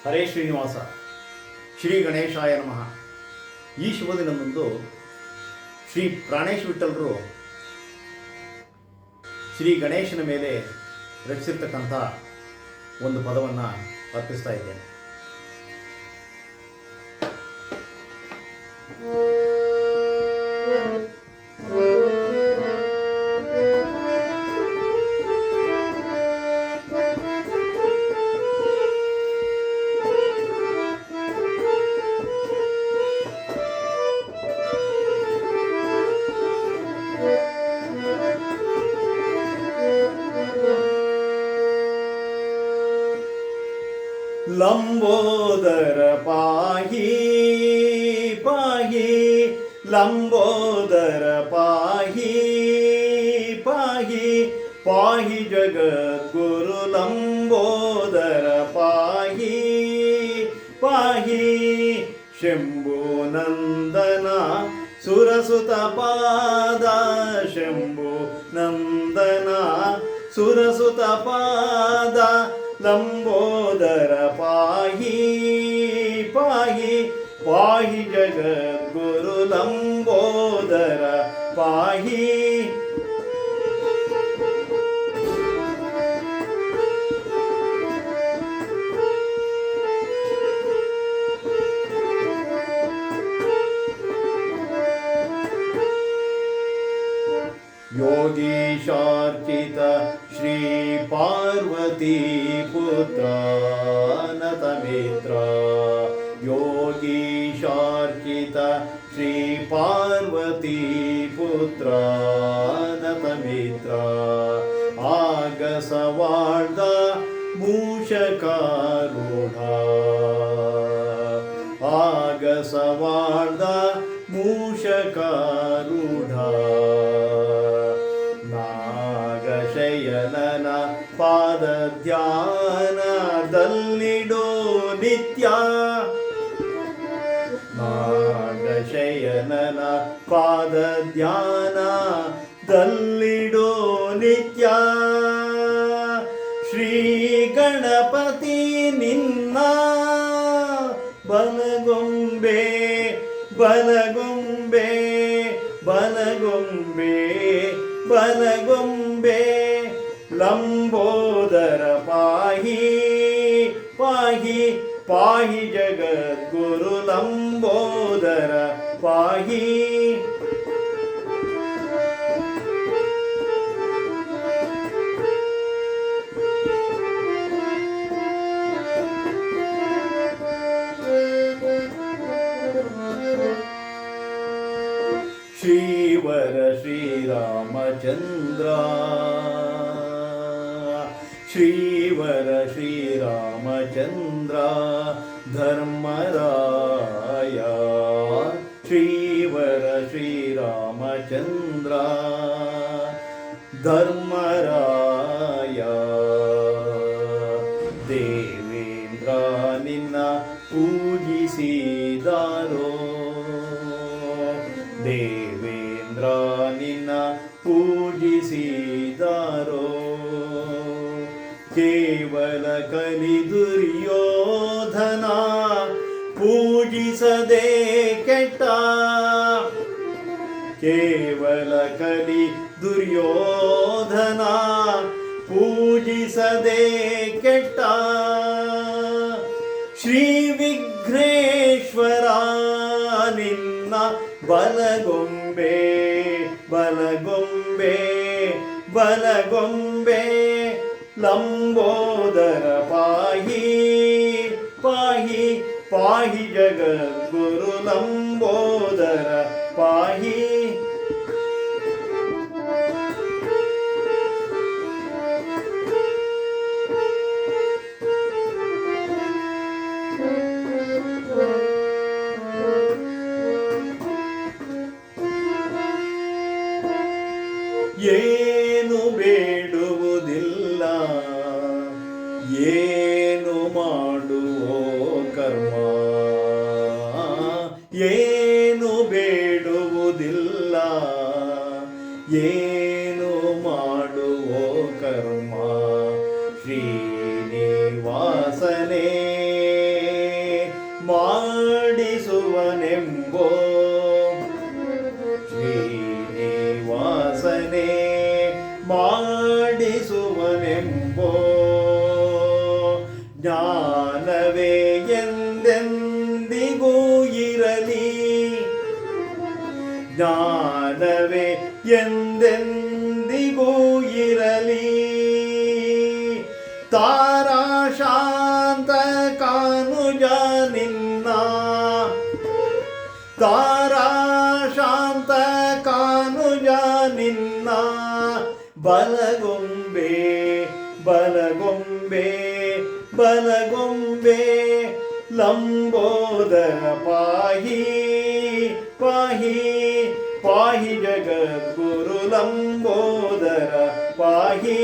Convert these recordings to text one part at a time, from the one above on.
ಹರೇ ಶ್ರೀನಿವಾಸ. ಶ್ರೀ ಗಣೇಶಾಯ ನಮಃ. ಈ ಶುಭ ದಿನದಂದು ಶ್ರೀ ಪ್ರಾಣೇಶ್ ವಿಠಲರು ಶ್ರೀ ಗಣೇಶನ ಮೇಲೆ ರಚಿಸಿರ್ತಕ್ಕಂಥ ಒಂದು ಪದವನ್ನು ಅರ್ಪಿಸ್ತಾ ಇದ್ದೇನೆ. ಲಂಬೋದರ ಪಾಹಿ ಪಾಹಿ, ಲಂಬೋದರ ಪಾಹಿ ಪಾಹಿ, ಪಾಹಿ ಜಗದ್ಗುರು ಲಂಬೋದರ ಪಾಹಿ ಪಾಹಿ. ಶಂಭೋ ನಂದನ ಸುರಸುತ ಪಾದ, ಶಂಭೋ ನಂದನ ಸುರಸುತ ಪಾದ, ಲಂಬೋದರ ಪಾಹಿ ಪಾಹಿ, ಪಾಹಿ ಜಗದ್ಗುರು ಲಂಬೋದರ ಪಾಹಿ. ಯೋಗೀಶಾರ್ಚಿತ ಶ್ರೀ ಪಾರ್ವತಿ ಪುತ್ರ ನತಮಿತ್ರ, ಯೋಗೀಶಾರ್ಚಿತ ಶ್ರೀ ಪಾರ್ವತಿ ಪುತ್ರ ನತಮಿತ್ರ. ಆಗಸವಾಳ್ದ ಮೂಷಕಾರೂಢ, ಆಗಸವಾಳ್ದ ಮೂಷಕಾರೂಢ. ನಾಗಶಯನನ ಪಾದ ಧ್ಯಾನದಲ್ಲಿಡೋ ನಿತ್ಯ, ನಾಗಶಯನನ ಪಾದ ಧ್ಯಾನದಲ್ಲಿಡೋ ನಿತ್ಯ. ಶ್ರೀ ಗಣಪತಿ ನಿನ್ನ ಬಲಗೊಂಬೆ ಬಲಗೊಂಬೆ ಬಲಗೊಂಬೆ ಬಲಗೊಂಬೆ, ಲಂಬೋದರ ಪಾಹಿ ಪಾಹಿ, ಪಾಹಿ ಜಗದ್ಗುರು ಲಂಬೋದರ ಪಾಹಿ. ಶ್ರೀವರ ಶ್ರೀರಾಮಚಂದ್ರ, ಶ್ರೀವರ ಶ್ರೀರಾಮಚಂದ್ರ ಧರ್ಮರಾಯ, ಶ್ರೀವರ ಶ್ರೀರಾಮಚಂದ್ರ ಧರ್ಮರಾಯ. ದೇವೇಂದ್ರ ನಿನ್ನ ಪೂಜಿಸಿದಾರೋ, ದೇವೇಂದ್ರ ನಿನ್ನ ಪೂಜಿಸಿದಾರೋ. ಕೇವಲ ಕಲಿ ದುರ್ಯೋಧನ ಪೂಜಿಸದೆ ಕೆಟ್ಟ, ಕೇವಲ ಕಲಿ ದುರ್ಯೋಧನ ಪೂಜಿಸದೆ ಕೆಟ್ಟ. ಶ್ರೀ ವಿಘ್ನೇಶ್ವರ ನಿನ್ನ ಬಲಗೊಂಬೆ ಬಲಗೊಂಬೆ ಬಲಗೊಂಬೆ, ಲಂಬೋದರ ಪಾಹಿ ಪಾಹಿ, ಪಾಹಿ ಜಗದ್ಗುರು ಲಂಬೋದರ ಪಾಹಿ. ಏನು ಬೇಡುವುದಿಲ್ಲ, ಏನು ಮಾಡುವೋ ಕರ್ಮ, ಏನು ಬೇಡುವುದಿಲ್ಲ, ಏನು ಮಾಡುವೋ ಕರ್ಮ. ಶ್ರೀನಿವಾಸನೇ ಜ್ಞಾನವೇ ಎಂದೆಂದಿಗೂ ಇರಲಿ, ಜ್ಞಾನವೇ ಎಂದೆಂದಿಗೂ ಇರಲಿ. ತಾರಾಶಾಂತ ಕಾನುಜ ನಿನ್ನ, ತಾರಾಶಾಂತ ಕಾನುಜ ನಿನ್ನ ಬಲಗೊಂಬೆ ಬಲಗೊಂಬೆ ಬಲಗೊಂಬೆ ಲಂಬೋದರ ಪಾಹಿ ಪಾಹಿ ಪಾಹಿ ಜಗದ್ಗುರು ಲಂಬೋದರ ಪಾಹಿ.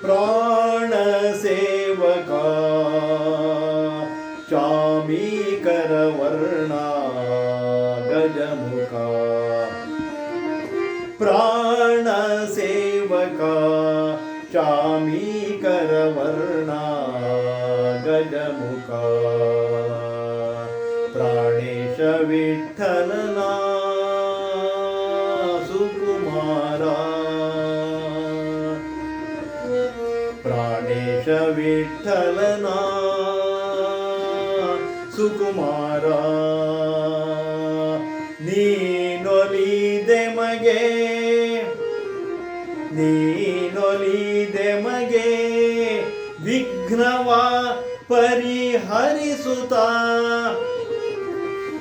ಪ್ರಾಣ ಸೇವಕ ಚಾಮೀಕರ ವರ್ಣ ಗಜಮುಖ, ಪ್ರಾಣ ಸೇವಕ ಚಾಮೀಕರ ವರ್ಣ ಗಜಮುಖ, ಪ್ರಾಣೇಶ ವಿಠಲನ ಸುಕುಮಾರ, ಪ್ರಾಣೇಶ ವಿಠಲನ ಸುಕುಮಾರ. ನೀನೊಲಿದೆ ಮಗೆ, ನೀನೊಲಿದೆ ಮಗೆ ವಿಘ್ನವ ಪರಿಹರಿಸುತ್ತ,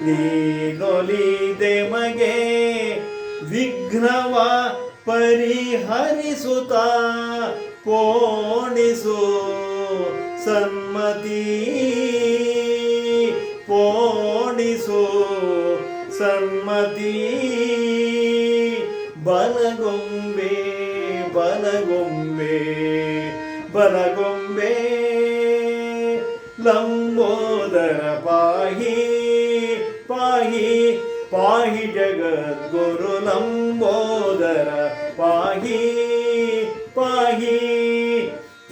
ನೀನೊಲಿದೆ ಮಗೆ ವಿಘ್ನವ ಪರಿಹರಿಸುತ್ತ, ಪೋಣಿಸು ಸನ್ಮತಿ ಪೋಣಿಸು ಸನ್ಮತಿ. ಬಲಗೊಂಬೆ ಬಲಗೊಂಬೆ ಬಲಗೊಂಬೆ ಲಂಬೋದರ ಪಾಹಿ ಪಾಹಿ ಪಾಹಿ ಜಗದ್ಗುರು ಲಂಬೋದರ ಪಾಹಿ ಪಾಹಿ.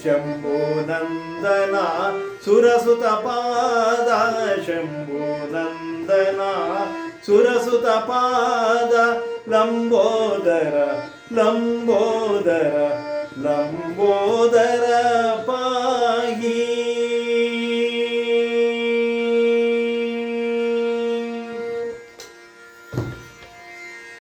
ಶಂಭೋ ನಂದನ ಸುರಸುತ ಪಾದ, ಶಂಭೋ ನಂದನ ಸುರಸುತ ಪಾದ ಲಂಬೋದರ ಲಂಬೋದರ ಲಂಬೋದರ.